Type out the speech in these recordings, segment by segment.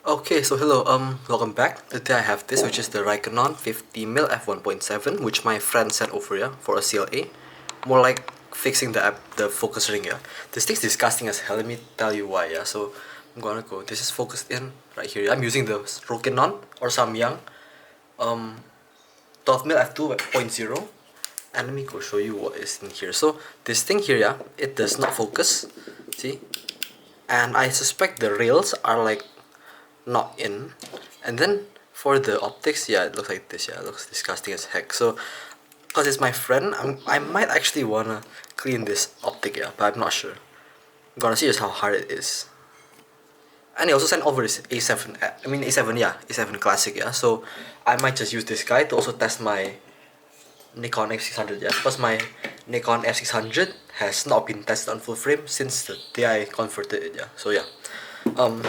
Okay, so hello, welcome back. Today I have this, which is the Rikenon 50mm f1.7, which my friend sent over here for a CLA. More like fixing the focus ring, yeah. This thing's disgusting as hell, let me tell you why, yeah. So, I'm gonna go, this is focused in right here, yeah. I'm using the Rikenon, or Samyang, 12mm f2.0. And let me go show you what is in here. So, this thing here, yeah, it does not focus, see? And I suspect the rails are like not in. And then for the optics, yeah, it looks like this. Yeah, it looks disgusting as heck. So because it's my friend, I might actually wanna clean this optic, yeah, but I'm not sure. I'm gonna see just how hard it is. And he also sent over his A7, I mean A7, yeah, A7 Classic, yeah. So I might just use this guy to also test my Nikon F600, yeah, because my Nikon F600 has not been tested on full frame since the day I converted it, yeah. So yeah, um,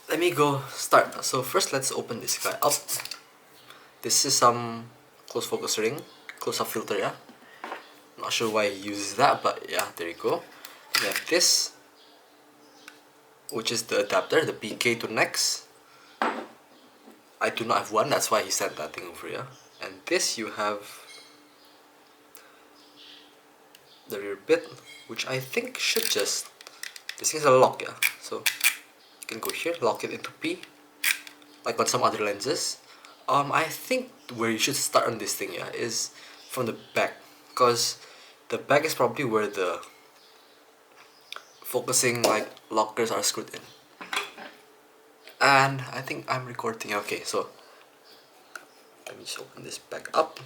let me go start. So first let's open this guy up. This is some close focus ring, close up filter, yeah. Not sure why he uses that, but yeah, there you go. We have this, which is the adapter, the PK to NEX. I do not have one, that's why he sent that thing over here. And this you have the rear bit, which I think should just, this thing's a lock, yeah. So you can go here, lock it into P, like on some other lenses. I think where you should start on this thing, yeah, is from the back, because the back is probably where the focusing like lockers are screwed in. And I think I'm recording. Okay, so let me just open this back up.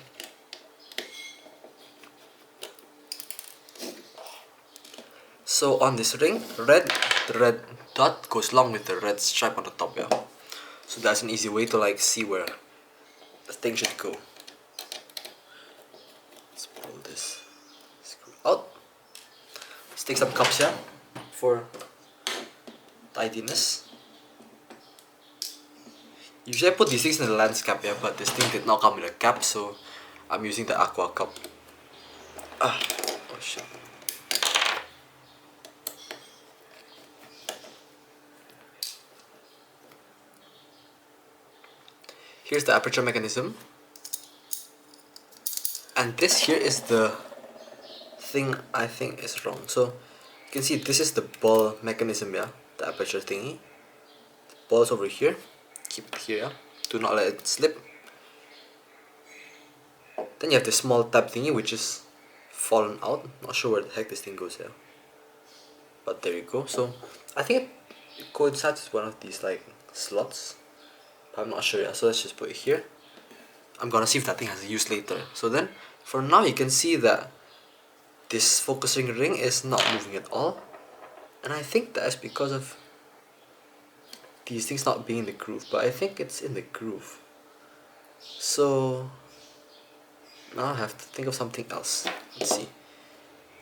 So on this ring, the red dot goes along with the red stripe on the top, yeah. So that's an easy way to like see where the thing should go. Let's pull this screw out. Let's take some cups, yeah, for tidiness. Usually I put these things in the lens cap, yeah, but this thing did not come with a cap, so I'm using the aqua cup. Oh shit. Here's the aperture mechanism. And this here is the thing I think is wrong. So you can see this is the ball mechanism, yeah, the aperture thingy. The ball is over here. Keep it here, yeah. Do not let it slip. Then you have the small tab thingy which is fallen out. Not sure where the heck this thing goes here. But there you go. So I think it coincides with one of these like slots. But I'm not sure, yeah. So let's just put it here. I'm gonna see if that thing has a use later. So then for now you can see that this focusing ring is not moving at all. And I think that's because of these things not being in the groove, but I think it's in the groove. So now I have to think of something else. Let's see.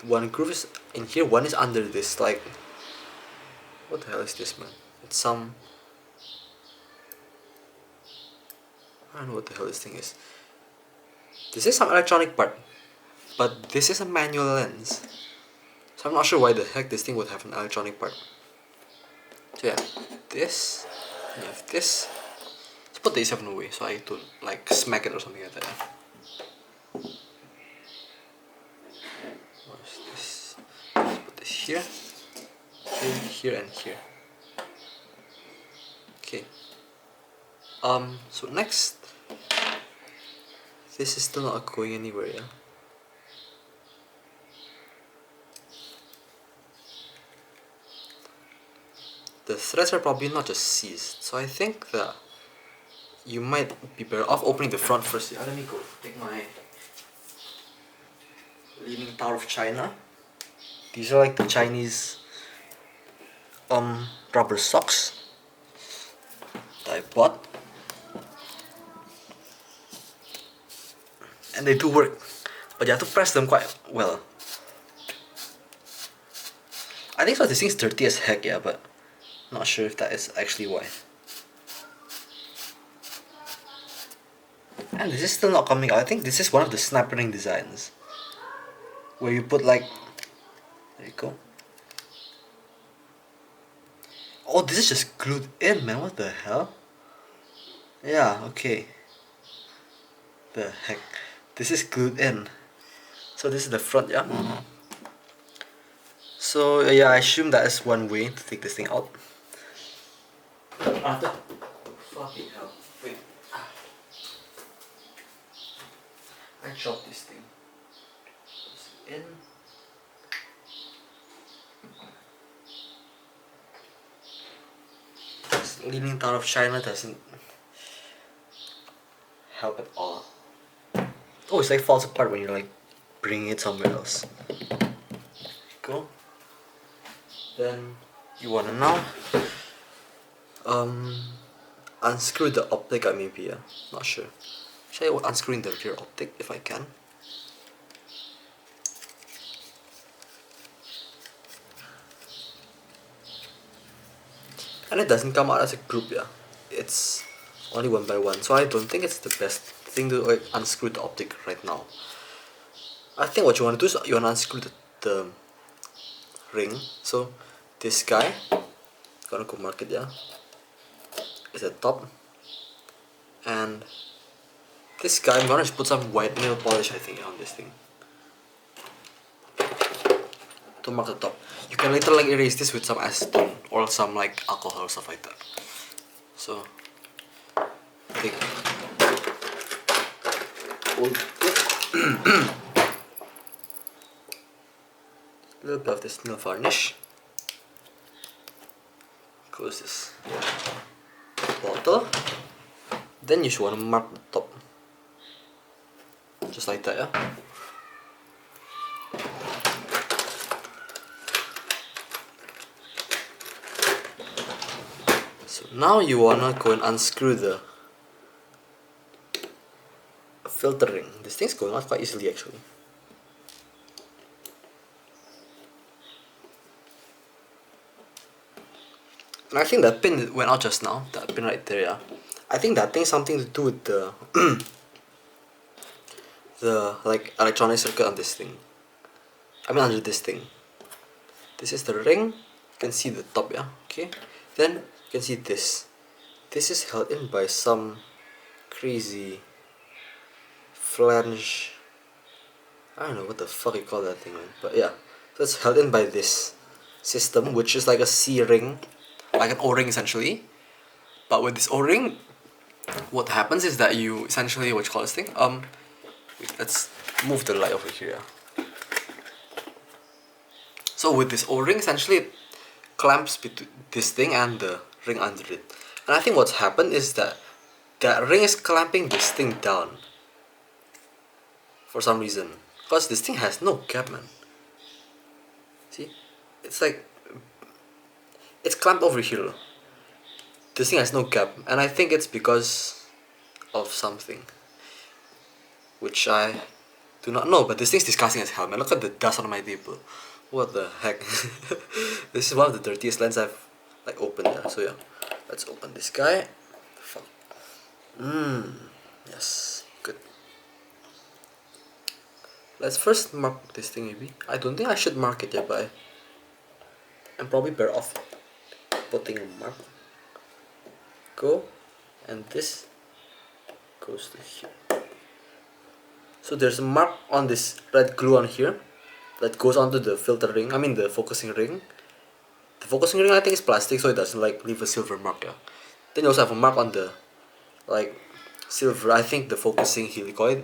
One groove is in here, one is under this, like, what the hell is this, man? It's some, I don't know what the hell this thing is. This is some electronic part, but this is a manual lens. So I'm not sure why the heck this thing would have an electronic part. So yeah, this, and you have this. Let's put the A7 away so I don't like smack it or something like that. Where's this? Let's put this here, here, and here. Okay. So next, this is still not going anywhere, yeah. The threads are probably not just seized, so I think that you might be better off opening the front first. Yeah, let me go take my Leaning Tower of China. These are like the Chinese rubber socks that I bought, and they do work, but you have to press them quite well. I think so. This thing's dirty as heck, yeah, but not sure if that is actually why. And this is still not coming out. I think this is one of the snap ring designs, where you put like, there you go. Oh, this is just glued in, man. What the hell? Yeah, okay. The heck? This is glued in. So this is the front, yeah? So yeah, I assume that is one way to take this thing out. After... Fucking hell. Wait. I chopped this thing. In. Leaning out of China doesn't help at all. Oh, it's like falls apart when you're like bringing it somewhere else. Go. Then you wanna now unscrew the optic. Maybe, yeah, not sure. Should I unscrewing the rear optic if I can? And it doesn't come out as a group, yeah. It's only one by one, so I don't think it's the best thing to like unscrew the optic right now. I think what you want to do is you want to unscrew the ring. So this guy, gonna go mark it, yeah, is the top, and this guy I'm gonna just put some white nail polish, I think, on this thing to mark the top. You can later like erase this with some acetone or some like alcohol or stuff like that. So take hold it. A little bit of this nail varnish. Close this bottle. Then you should want to mark the top, just like that, yeah. So now you wanna go and unscrew the filter ring. This thing's going out quite easily actually. And I think that pin went out just now, that pin right there, yeah. I think that thing's something to do with the the like electronic circuit on this thing. I mean under this thing. This is the ring. You can see the top, yeah. Okay. Then you can see this. This is held in by some crazy flange. I don't know what the fuck you call that thing, man. But yeah, so it's held in by this system, which is like a C ring, like an O-ring essentially. But with this O-ring, what happens is that you essentially, what you call this thing? Wait, let's move the light over here. So with this O-ring, essentially it clamps between this thing and the ring under it. And I think what's happened is that that ring is clamping this thing down for some reason. Because this thing has no gap, man. See? It's like... it's clamped over here. This thing has no gap. And I think it's because of something. Which I do not know. But this thing's disgusting as hell, man. Look at the dust on my table. What the heck? This is one of the dirtiest lens I've like opened, yeah. So yeah. Let's open this guy. Fuck. Yes. Good. Let's first mark this thing maybe. I don't think I should mark it yet, but I'm probably better off putting a mark. Go. And this goes to here. So there's a mark on this red glue on here that goes onto the filter ring, I mean the focusing ring. The focusing ring I think is plastic, so it doesn't like leave a silver mark, yeah. Then you also have a mark on the like silver, I think the focusing helicoid.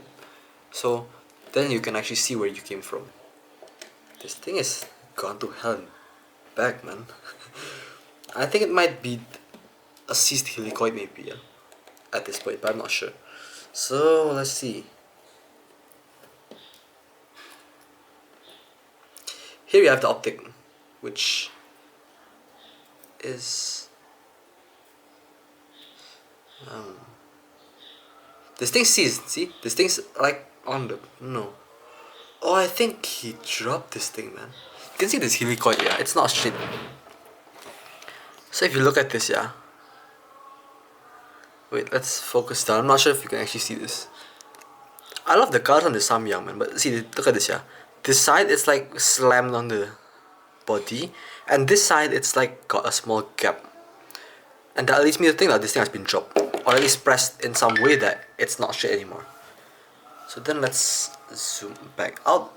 So then you can actually see where you came from. This thing is gone to hell and back, man. I think it might be a seized helicoid maybe, yeah, at this point, but I'm not sure. So let's see. Here you have the optic, which is this thing seized. See, this thing's like on the no. Oh, I think he dropped this thing, man. You can see this helicoid, yeah. It's not straight. So if you look at this, yeah. Wait, let's focus down. I'm not sure if you can actually see this. I love the colors on the Samyang, man. But see, look at this, yeah. This side it's like slammed on the body, and this side it's like got a small gap. And that leads me to think that this thing has been dropped, or at least pressed in some way that it's not straight anymore. So then let's zoom back out.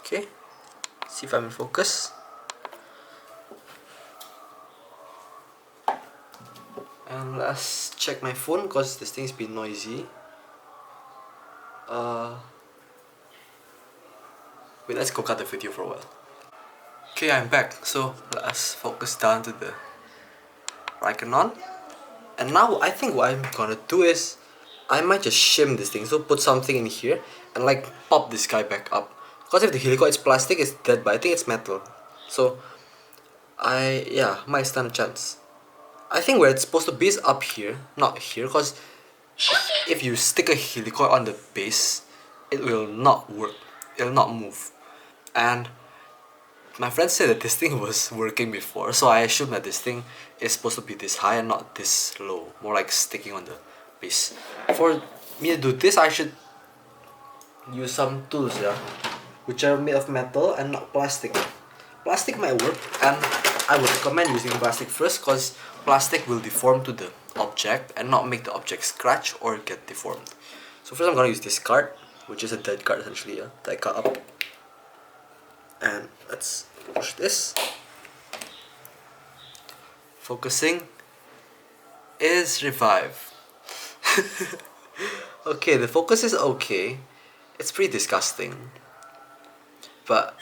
Okay, see if I'm in focus. And let's check my phone because this thing's been noisy. Wait, let's go cut the video for a while. Okay, I'm back. So let's focus down to the Rikenon. And now I think what I'm gonna do is I might just shim this thing. So put something in here and like pop this guy back up. Because if the Helicoid is plastic, it's dead, but I think it's metal. So might stand a chance. I think where it's supposed to be is up here, not here, because if you stick a Helicoid on the base, it will not work. It will not move. And my friend said that this thing was working before, so I assume that this thing is supposed to be this high and not this low, more like sticking on the base. For me to do this, I should use some tools, yeah, which are made of metal and not plastic. Plastic might work, and I would recommend using plastic first, because plastic will deform to the object and not make the object scratch or get deformed. So first I'm gonna use this card, which is a dead card essentially, yeah, that I cut up. And let's push this. Focusing is revive. Okay, the focus is okay. It's pretty disgusting, but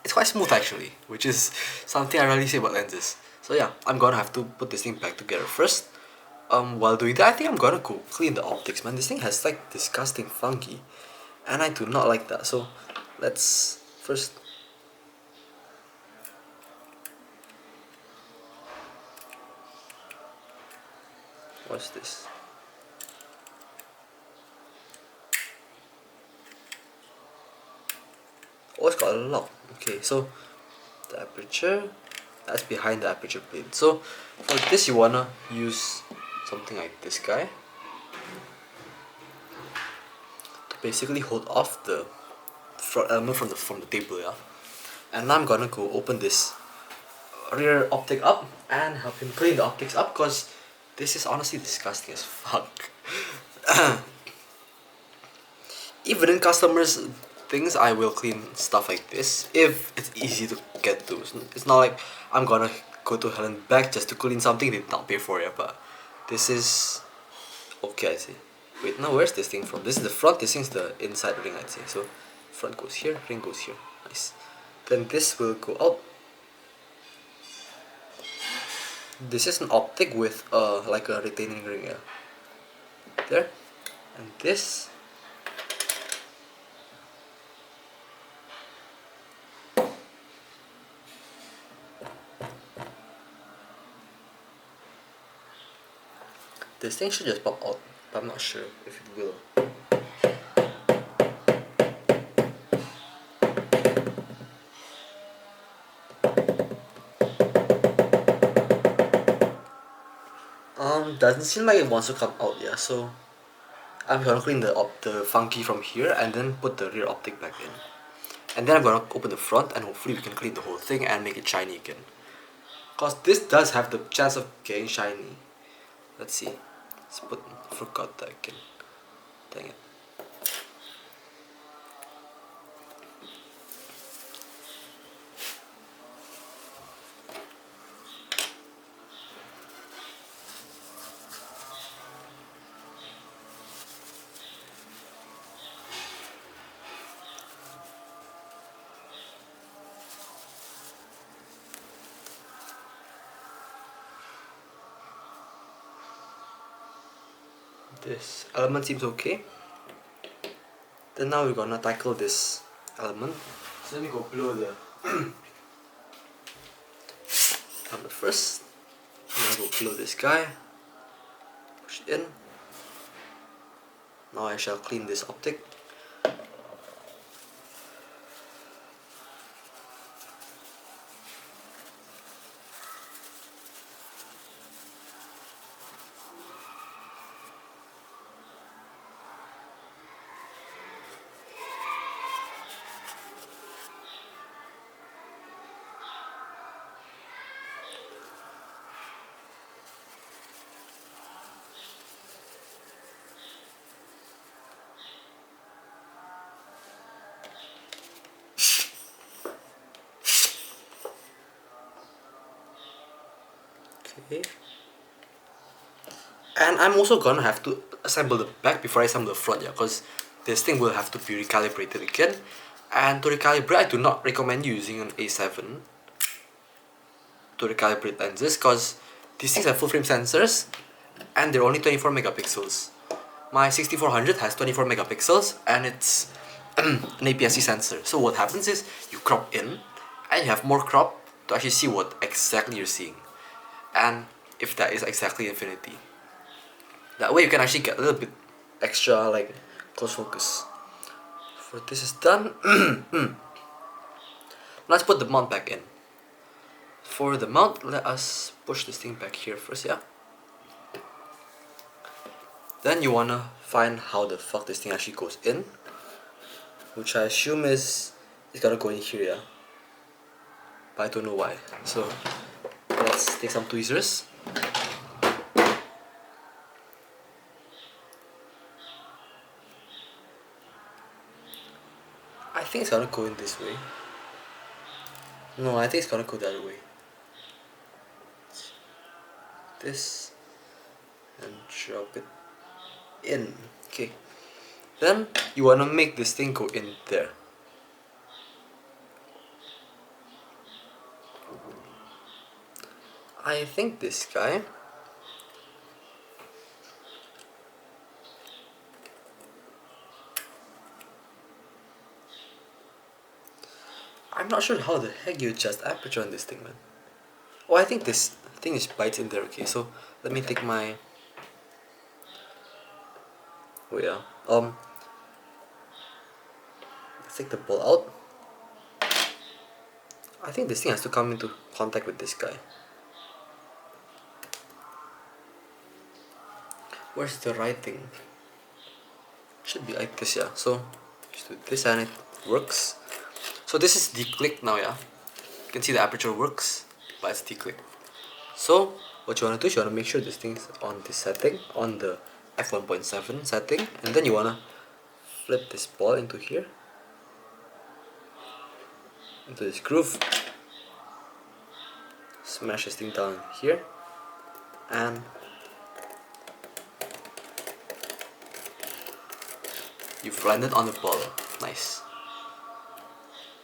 it's quite smooth actually, which is something I rarely say about lenses. So yeah, I'm gonna have to put this thing back together first. While doing that, I think I'm gonna go clean the optics, man. This thing has like disgusting fungi, and I do not like that. So let's first. What's this? Oh, it's got a lock. Okay, so the aperture, that's behind the aperture plate. So for this, you wanna use something like this guy to basically hold off the front element from the table, yeah. And now I'm gonna go open this rear optic up and help him clean the optics up, because this is honestly disgusting as fuck. Even in customers' things, I will clean stuff like this if it's easy to get to. It's not like I'm gonna go to hell and back just to clean something they did not pay for it, but this is okay, I see. Wait, now where's this thing from? This is the front, this is the inside ring, I'd say. So front goes here, ring goes here. Nice. Then this will go out. This is an optic with like a retaining ring, yeah. There. And this thing should just pop out, but I'm not sure if it will. Doesn't seem like it wants to come out, yeah, so I'm gonna clean the funky from here and then put the rear optic back in. And then I'm gonna open the front and hopefully we can clean the whole thing and make it shiny again. Cause this does have the chance of getting shiny. Let's see. Forgot that again. Dang it. This element seems okay. Then now we're gonna tackle this element. So let me go blow the element first. I'm gonna go blow this guy. Push it in. Now I shall clean this optic. Okay. And I'm also gonna have to assemble the back before I assemble the front, yeah, because this thing will have to be recalibrated again. And to recalibrate, I do not recommend using an A7 to recalibrate lenses, because these things have full frame sensors and they're only 24 megapixels. My 6400 has 24 megapixels and it's an APS-C sensor. So what happens is you crop in and you have more crop to actually see what exactly you're seeing, and if that is exactly infinity. That way you can actually get a little bit extra like close focus. For this is done, let's put the mount back in. For the mount, let us push this thing back here first, yeah? Then you wanna find how the fuck this thing actually goes in, which I assume is it's gotta go in here, yeah? But I don't know why. So let's take some tweezers. I think it's gonna go in this way. No, I think it's gonna go the other way. This and drop it in. Okay. Then you wanna make this thing go in there. I think this guy. I'm not sure how the heck you adjust aperture on this thing, man. Oh, I think this thing is bites in there. Okay, so let me take my. Oh yeah. Let's take the ball out. I think this thing has to come into contact with this guy. Where's the right thing? Should be like this, yeah. So just do this and it works. So this is declicked now, yeah. You can see the aperture works, but it's declicked. So what you wanna do is you wanna make sure this thing is on this setting, on the f1.7 setting, and then you wanna flip this ball into here, into this groove. Smash this thing down here, and you've landed on the ball. Nice.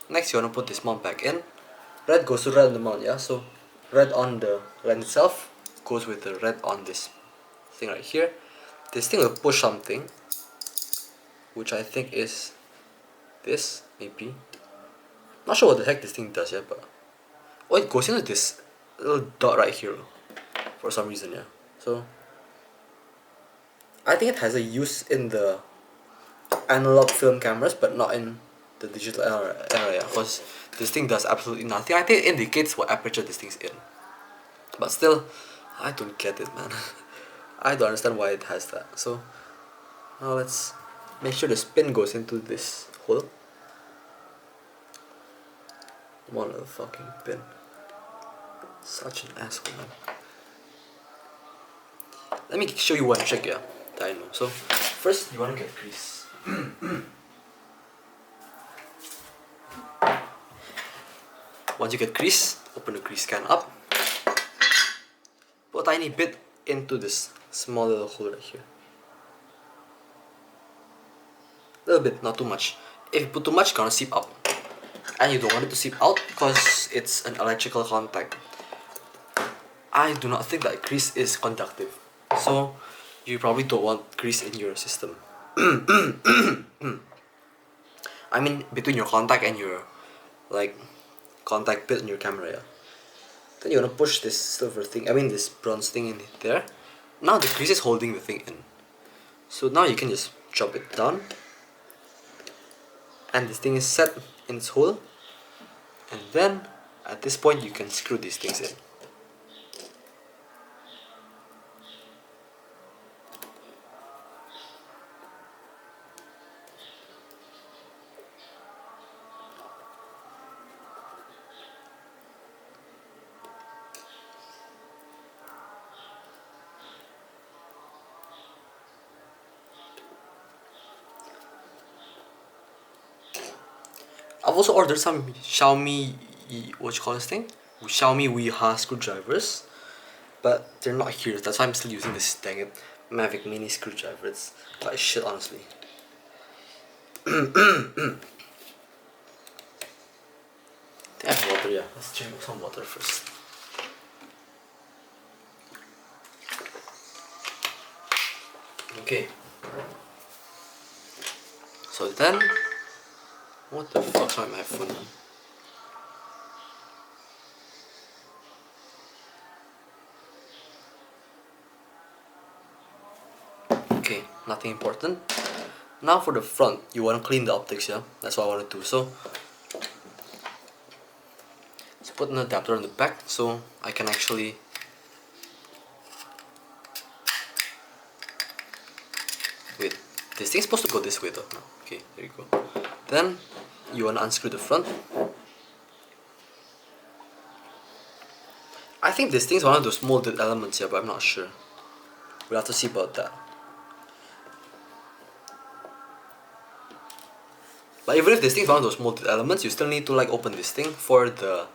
Next you wanna put this mount back in. Red goes to red on the mount, yeah? So red on the lens itself goes with the red on this thing right here. This thing will push something, which I think is this, maybe. Not sure what the heck this thing does yet, but oh, it goes into this little dot right here for some reason, yeah. So I think it has a use in the analog film cameras, but not in the digital era, yeah, because this thing does absolutely nothing. I think it indicates what aperture this thing's in, but still, I don't get it, man. I don't understand why it has that. So now let's make sure the spin goes into this hole. One little fucking pin. Such an asshole, man. Let me show you one trick, yeah, that I know. So first you wanna get grease. Once you get grease, open the grease can up. Put a tiny bit into this small little hole right here. A little bit, not too much. If you put too much, it's gonna seep out. And you don't want it to seep out because it's an electrical contact. I do not think that grease is conductive. So you probably don't want grease in your system. I mean between your contact and your like contact bit in your camera, yeah. Then you wanna push this silver thing, this bronze thing in there. Now the grease is holding the thing in. So now you can just drop it down. And this thing is set in its hole. And then at this point you can screw these things in. I've also ordered some Xiaomi, what you call this thing? Xiaomi Weeha screwdrivers. but they're not here. That's why I'm still using this dang it Mavic Mini screwdriver. It's like shit, honestly. I have water, yeah. Let's drink some water first. Okay. So then, what the fuck's on my phone? Okay, nothing important. Now for the front, you want to clean the optics, yeah? That's what I want to do. So, let's put an adapter on the back so I can actually... Wait, this thing's supposed to go this way though. No. Okay, there you go. Then, you want to unscrew the front. I think this thing's one of those molded elements here, but I'm not sure. We'll have to see about that. But even if this thing's one of those molded elements, you still need to like open this thing for the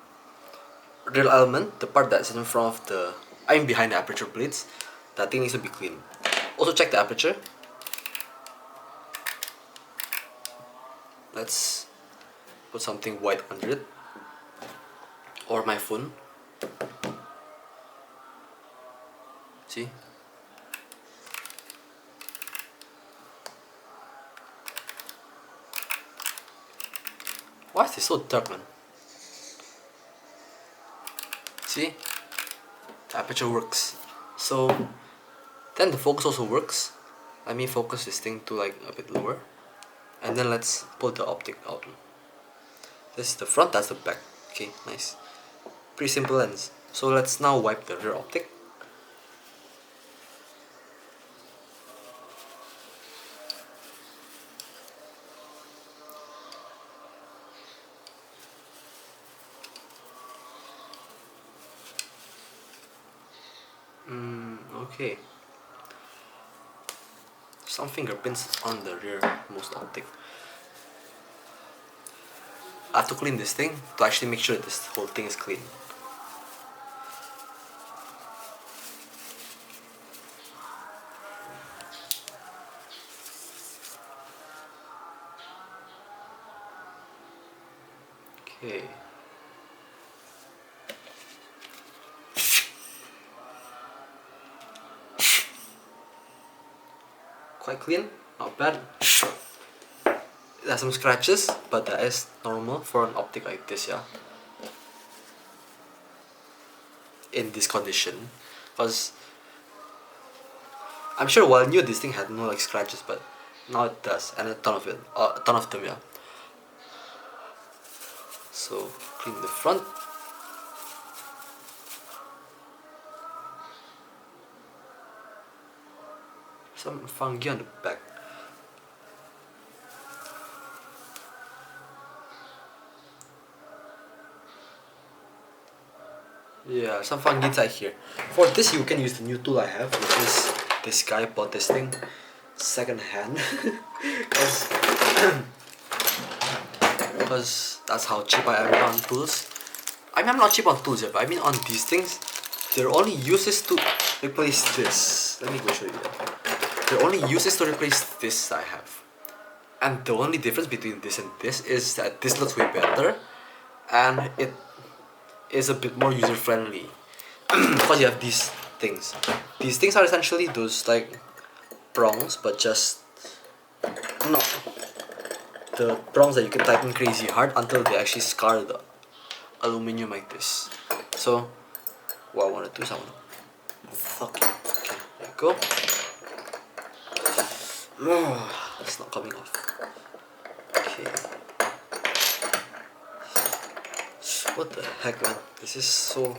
real element, the part that's in front of the... I'm behind the aperture plates. That thing needs to be clean. Also check the aperture. Let's put something white under it. Or my phone. See? Why is this so dark, man? See? The aperture works. So then the focus also works. Let me focus this thing to like a bit lower. And then let's pull the optic out. This is the front, that's the back. Okay, nice. Pretty simple lens. So let's now wipe the rear optic. Okay. Some fingerprints on the rearmost optic. I have to clean this thing to actually make sure this whole thing is clean. Okay. Quite clean, not bad. It has some scratches, but that is normal for an optic like this, yeah. In this condition, because I'm sure while new this thing had no like scratches, but now it does, and a ton of them, yeah. So clean the front. Some fungi on the back. Yeah, some fungi inside here. For this you can use the new tool I have, which is this guy. Bought this thing second hand because that's how cheap I am on tools. I mean, I'm not cheap on tools yet, but I mean on these things, their only use is to replace this. Let me go show you that. Their only use is to replace this I have. And the only difference between this and this is that this looks way better and it is a bit more user friendly because you have these things. These things are essentially those like prongs, but just not the prongs that you can tighten crazy hard until they actually scar the aluminium like this. So what I want to do is I want to fuck it. Okay, there you go. It's not coming off. Okay. What the heck, man? This is so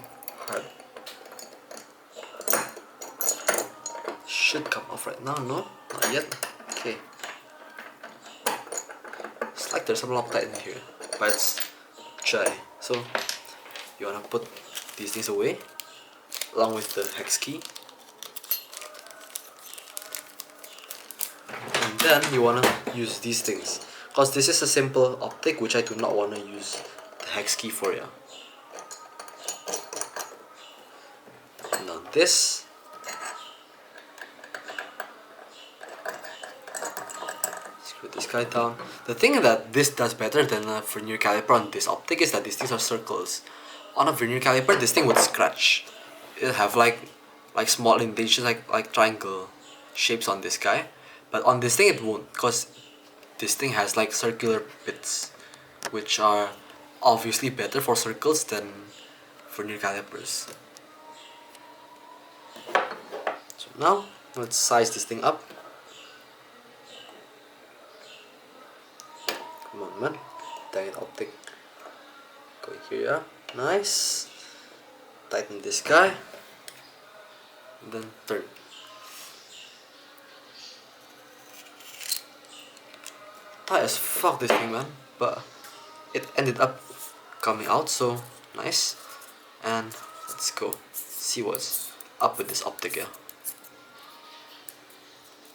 hard. Should come off right now, no? Not yet. Okay. It's like there's some Loctite in here, but it's dry. So you wanna put these things away along with the hex key. And then you wanna use these things, because this is a simple optic which I do not wanna use the hex key for, yeah. None. on this. Screw this guy down. The thing that this does better than a vernier caliper on this optic is that these things are circles. On a vernier caliper, this thing would scratch. It'll have like small indentations, like triangle shapes on this guy. But on this thing it won't, because this thing has like circular bits, which are obviously better for circles than vernier calipers. So now let's size this thing up. Come on, man. Dang it, optic. Go here, yeah. Nice. Tighten this guy. And then turn. Tight as fuck this thing, man. But it ended up coming out, so nice. And let's go see what's up with this optic, yeah.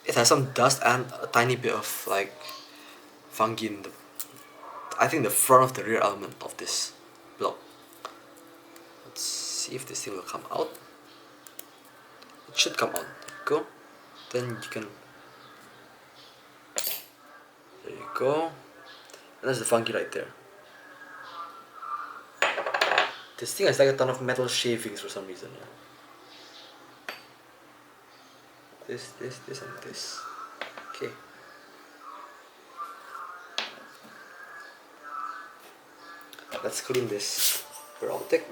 It has some dust and a tiny bit of like fungi in the, I think, the front of the rear element of this block. Let's see if this thing will come out. It should come out. There you go. Then you can, there you go. And there's the fungi right there. This thing has like a ton of metal shavings for some reason, yeah. This, and this. Okay. Let's clean this rear optic.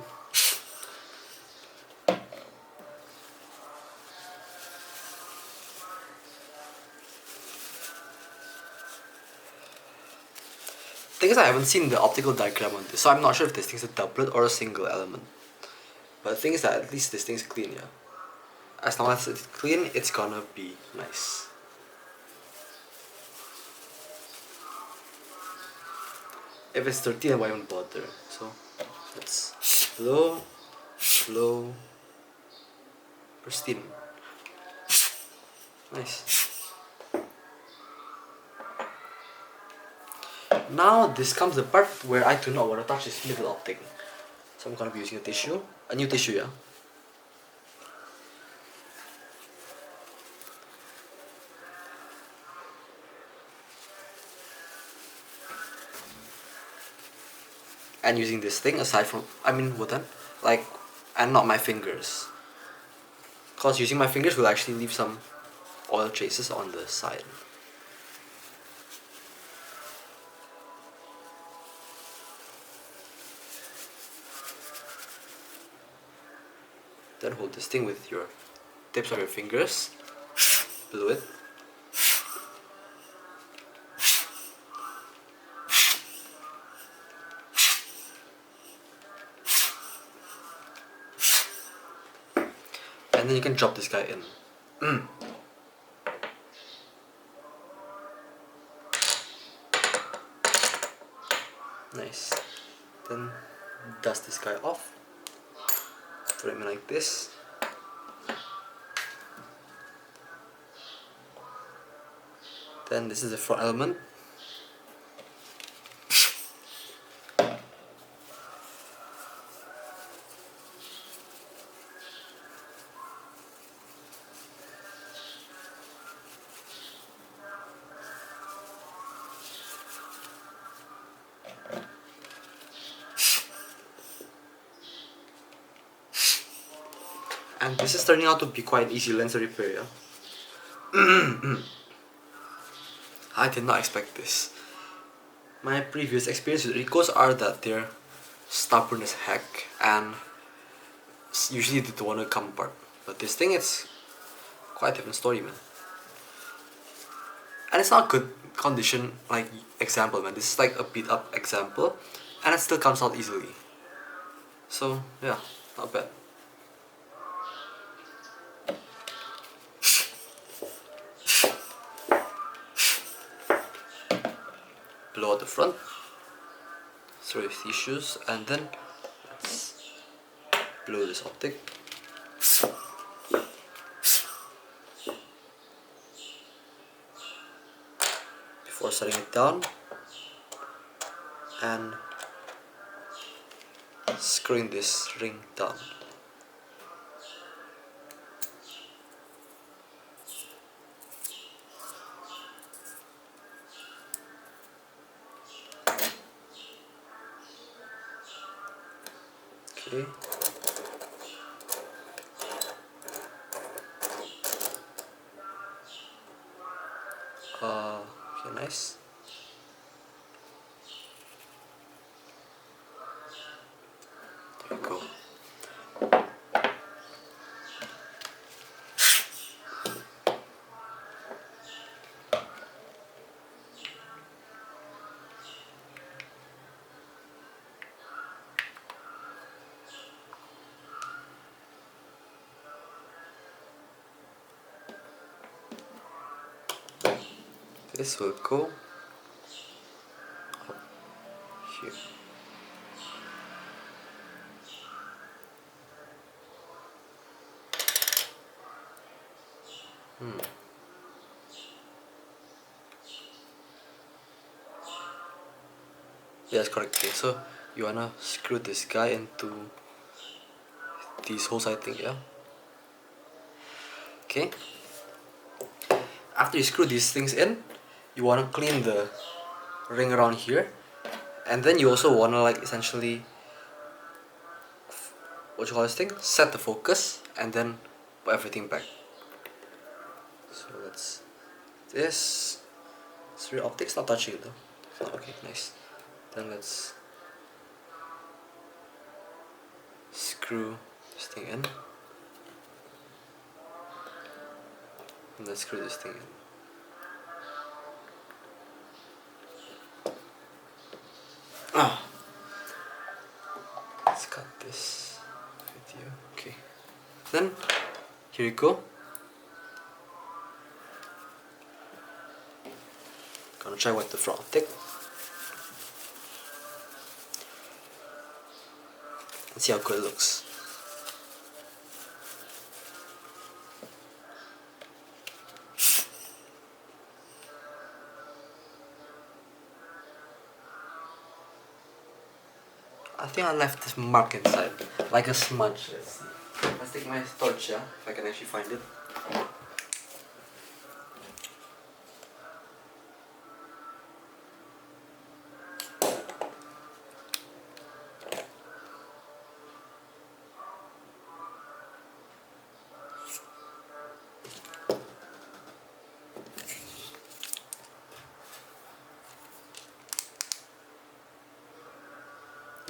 Thing is, I haven't seen the optical diagram on this, so I'm not sure if this thing's a doublet or a single element. But the thing is that at least this thing's clean, yeah. As long as it's clean, it's gonna be nice. If it's dirty, I won't even bother. So let's blow, pristine. Nice. Now this comes the part where I do not want to touch this middle optic. So I'm gonna be using a new tissue, yeah. And using this thing aside from, wooden, like, and not my fingers. Cause using my fingers will actually leave some oil traces on the side. Then hold this thing with your tips of your fingers, blow it. And then you can drop this guy in. Nice. Then dust this guy off. Put him in like this. Then this is the front element. And this is turning out to be quite an easy lens repair, yeah? I did not expect this. My previous experience with Ricohs are that they're stubborn as heck and usually they don't want to come apart. But this thing, it's quite a different story, man. And it's not good condition like example, man. This is like a beat up example and it still comes out easily. So yeah, not bad. Blow out the front, throw your tissues, and then let's blow this optic. Before setting it down and screwing this ring down. Okay. Okay, nice. There we go. This will go up here. Yeah, that's correct. Okay, so you wanna screw this guy into these holes, I think, yeah? Okay. After you screw these things in, you wanna clean the ring around here, and then you also wanna like essentially, what you call this thing? Set the focus, and then put everything back. So let's this. Rear optics not touching it though. So, okay, nice. Then let's screw this thing in. And let's screw this thing in. Ah. Let's cut this video. Okay. Then here you go. Gonna try with the front optic. And see how good it looks. I think I left this mark inside, like a smudge. Let's see. Let's take my torch, yeah, if I can actually find it.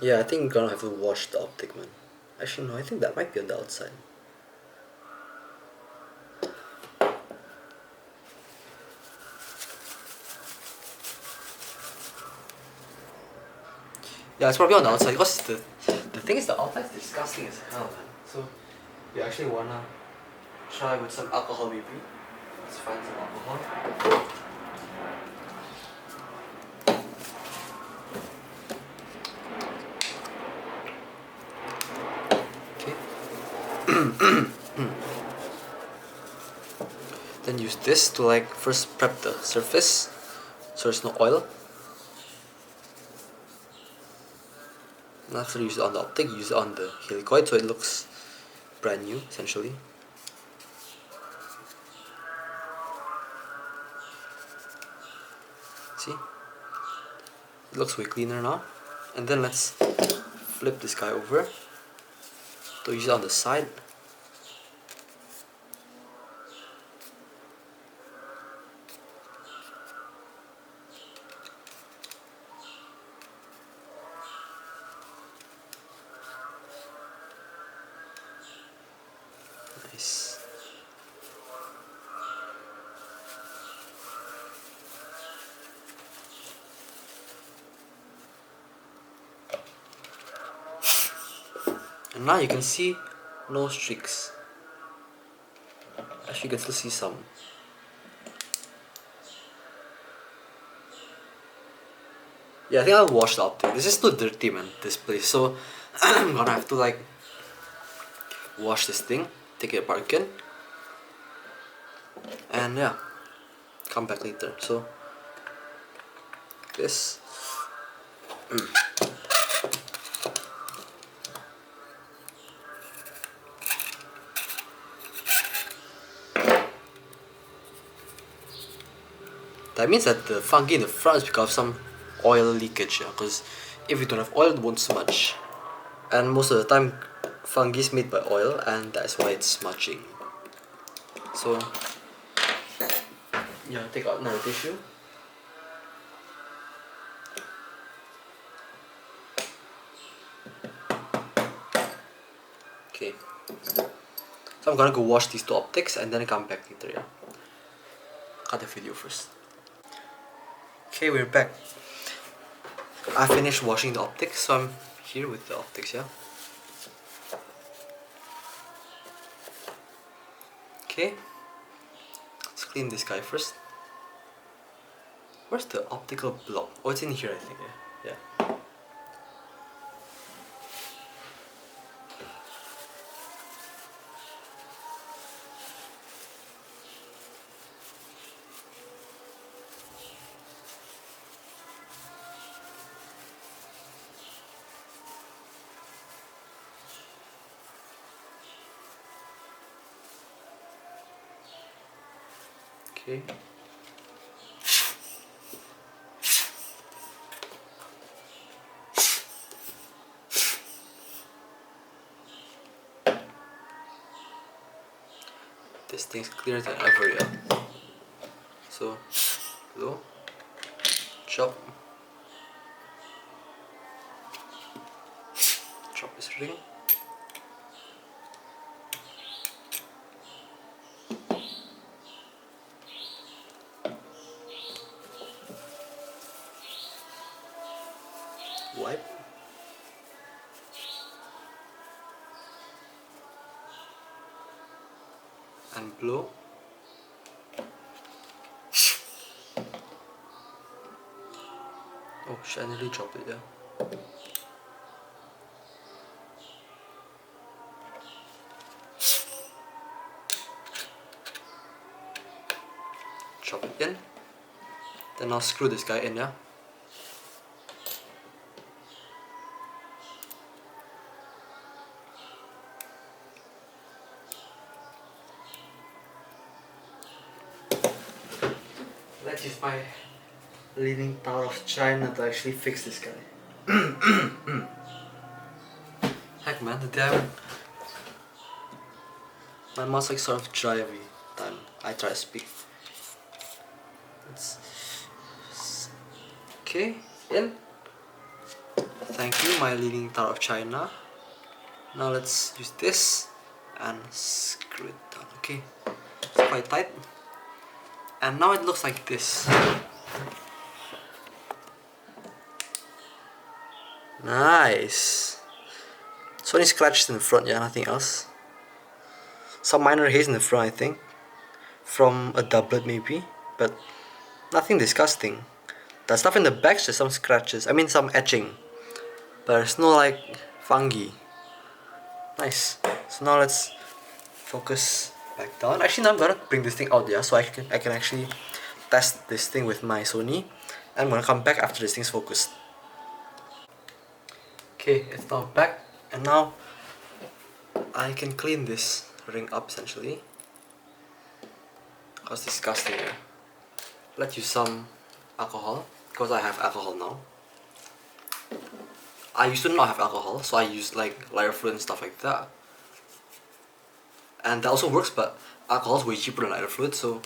Yeah, I think I'm gonna have to wash the optic, man. Actually, no, I think that might be on the outside. Yeah, it's probably on the outside because the thing is the outside is disgusting as hell, man. So you actually wanna try with some alcohol maybe. Let's find some alcohol. Then use this to like first prep the surface so there's no oil. And after you use it on the optic, use it on the helicoid so it looks brand new essentially. See? It looks way cleaner now. And then let's flip this guy over to use it on the side. Nice. And now you can see no streaks. Actually, you can still see some. Yeah, I think I'll wash the optic. This is too dirty, man, this place. So I'm gonna have to like wash this thing, take it apart again, and yeah, come back later. So this. That means that the fungi in the front is because of some oil leakage, yeah? Because if you don't have oil, it won't smudge. And most of the time fungi is made by oil, and that's why it's smudging. So yeah, take out another tissue. Okay, so I'm gonna go wash these two optics and then come back later. Yeah, cut the video first. Okay, we're back. I finished washing the optics, so I'm here with the optics. Yeah. Okay, let's clean this guy first. Where's the optical block? Oh, it's in here, I think. Yeah. Yeah. Okay. This thing's clearer than ever, yeah. So, blow, chop this ring. Wipe. And blow. Oh shit, I nearly dropped it, yeah. Chop it in. Then I'll screw this guy in, yeah. Let's use my leaning tower of China to actually fix this guy. Heck man, the damn... My mouth's like sort of dry every time I try to speak. Okay, in. Thank you, my leaning tower of China. Now let's use this and screw it down, okay? It's quite tight. And now it looks like this. Nice. So any scratches in the front, yeah, nothing else. Some minor haze in the front, I think. From a doublet maybe, but nothing disgusting. The stuff in the back's just some scratches, I mean some etching. But there's no like fungi. Nice. So now let's focus back down. Actually now I'm gonna bring this thing out, yeah, so I can actually test this thing with my Sony. And I'm gonna come back after this thing's focused. Okay, it's now back, and now I can clean this ring up essentially. That was disgusting, yeah. Let's use some alcohol, because I have alcohol now. I used to not have alcohol, so I used like lighter fluid and stuff like that. And that also works, but alcohol is way cheaper than lighter fluid, so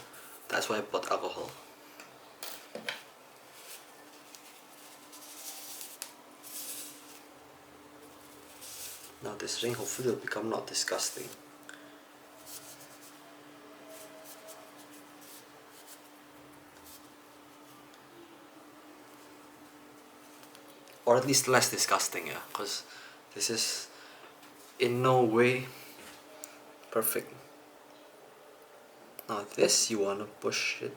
that's why I bought alcohol. Now this ring hopefully will become not disgusting. Or at least less disgusting, yeah, because this is in no way perfect. Now this you want to push it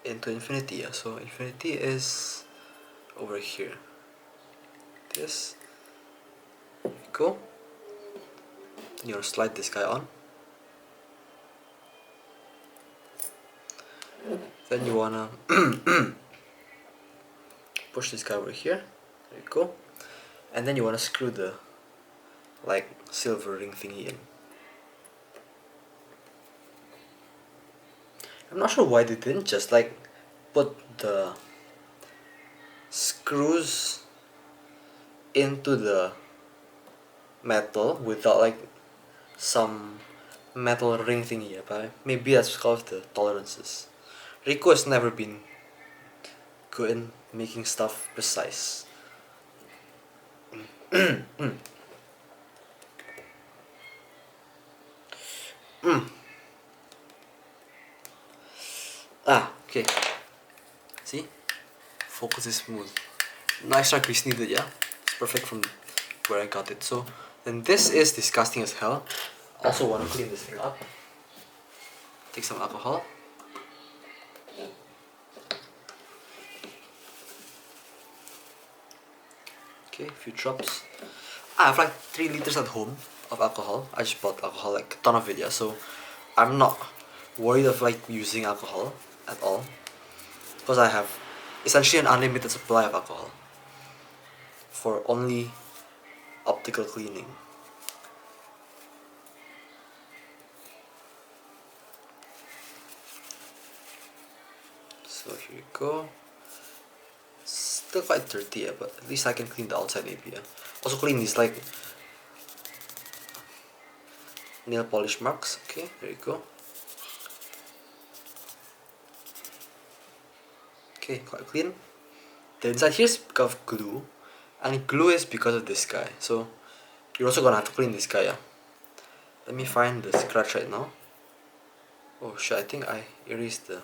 into infinity, yeah, so infinity is over here. This, there you go. Then you want to slide this guy on. Then you want to push this guy over here, there you go. And then you want to screw the like silver ring thingy in. I'm not sure why they didn't just like put the screws into the metal without like some metal ring thingy here, but maybe that's because of the tolerances. Ricoh has never been good in making stuff precise. Okay. See? Focus is smooth. No extra grease needed, yeah? It's perfect from where I got it. So, then this is disgusting as hell. Also want to clean this thing up. Take some alcohol. Okay, a few drops. I have like 3 liters at home of alcohol. I just bought alcohol, like a ton of it, yeah. So, I'm not worried of like using alcohol at all. Because I have essentially an unlimited supply of alcohol. For only optical cleaning. So here you go. Still quite dirty, yeah, but at least I can clean the outside maybe, yeah. Also clean these like nail polish marks. Okay, there you go. Okay, quite clean. The inside here's because of glue, and glue is because of this guy. So you're also gonna have to clean this guy, yeah. Let me find the scratch right now. Oh shit, I think I erased the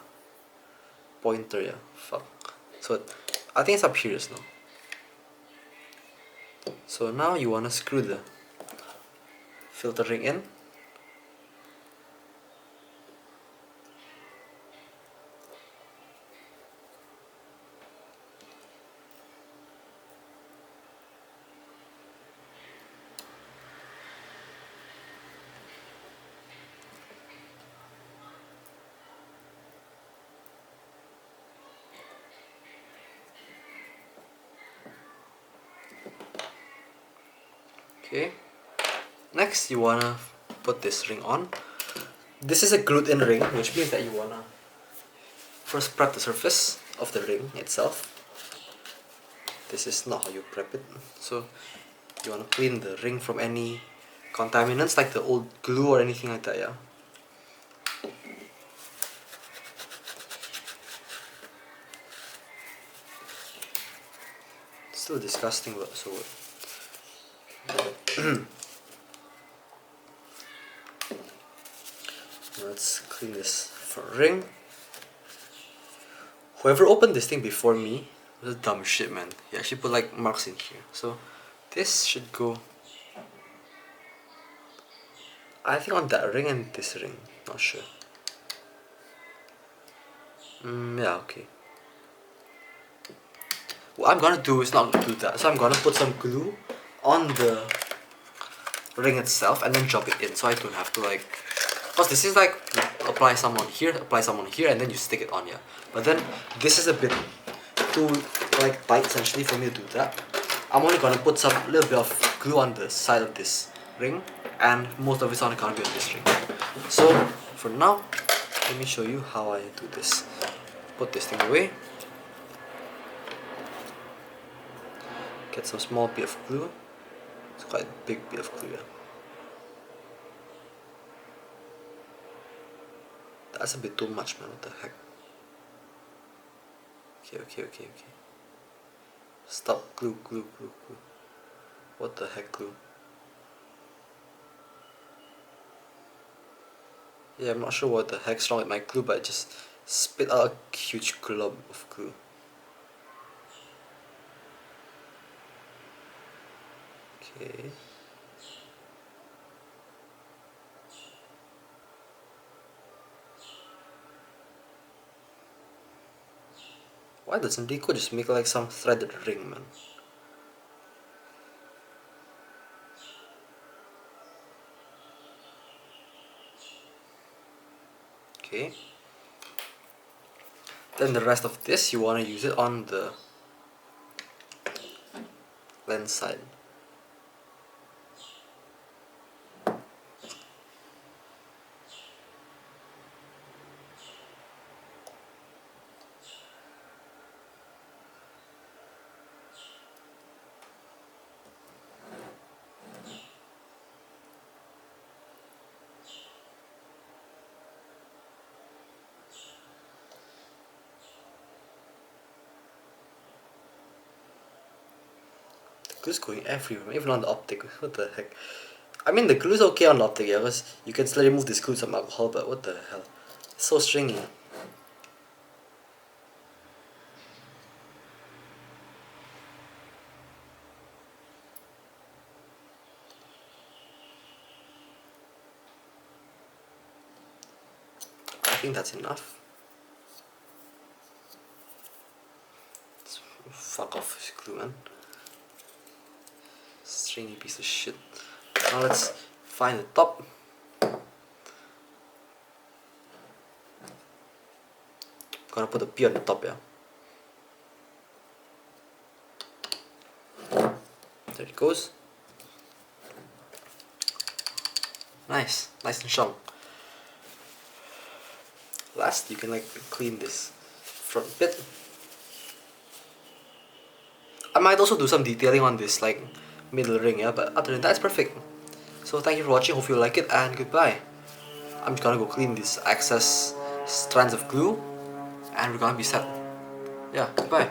pointer, yeah. Fuck. So I think it's up here just now. So now you wanna screw the filter ring in. Okay. Next you wanna put this ring on. This is a glued in ring, which means that you wanna first prep the surface of the ring itself. This is not how you prep it. So you wanna clean the ring from any contaminants like the old glue or anything like that, yeah. Still disgusting, but so what? Let's clean this front ring. Whoever opened this thing before me was dumb shit, man. He actually put like marks in here. So this should go, I think, on that ring and this ring. Not sure. Yeah, okay. What I'm gonna do is not do that. So I'm gonna put some glue on the ring itself and then drop it in, so I don't have to like, because this is like apply some on here, and then you stick it on, yeah. But then this is a bit too like tight essentially for me to do that. I'm only gonna put some little bit of glue on the side of this ring, and most of it's only gonna be on this ring. So for now, let me show you how I do this. Put this thing away. Get some small bit of glue. It's quite a big bit of glue, yeah. That's a bit too much, man. What the heck? Okay. Stop. Glue. What the heck, glue? Yeah, I'm not sure what the heck's wrong with my glue, but I just spit out a huge glob of glue. Okay. Why doesn't Ricoh just make like some threaded ring, man? Okay. Then the rest of this, you want to use it on the lens side. glue's going everywhere, even on the optic. What the heck? I mean, the glue's okay on the optic, yeah, because you can still remove this glue with some alcohol, but what the hell? It's so stringy. I think that's enough. Fuck off, this glue, man. Stringy piece of shit. Now let's find the top. Gonna put a P on the top, yeah. There it goes. Nice, nice and strong. Last, you can like clean this front bit. I might also do some detailing on this like middle ring, yeah, but other than that, it's perfect. So thank you for watching, hope you like it, and goodbye. I'm just gonna go clean these excess strands of glue, and we're gonna be set. Yeah, goodbye.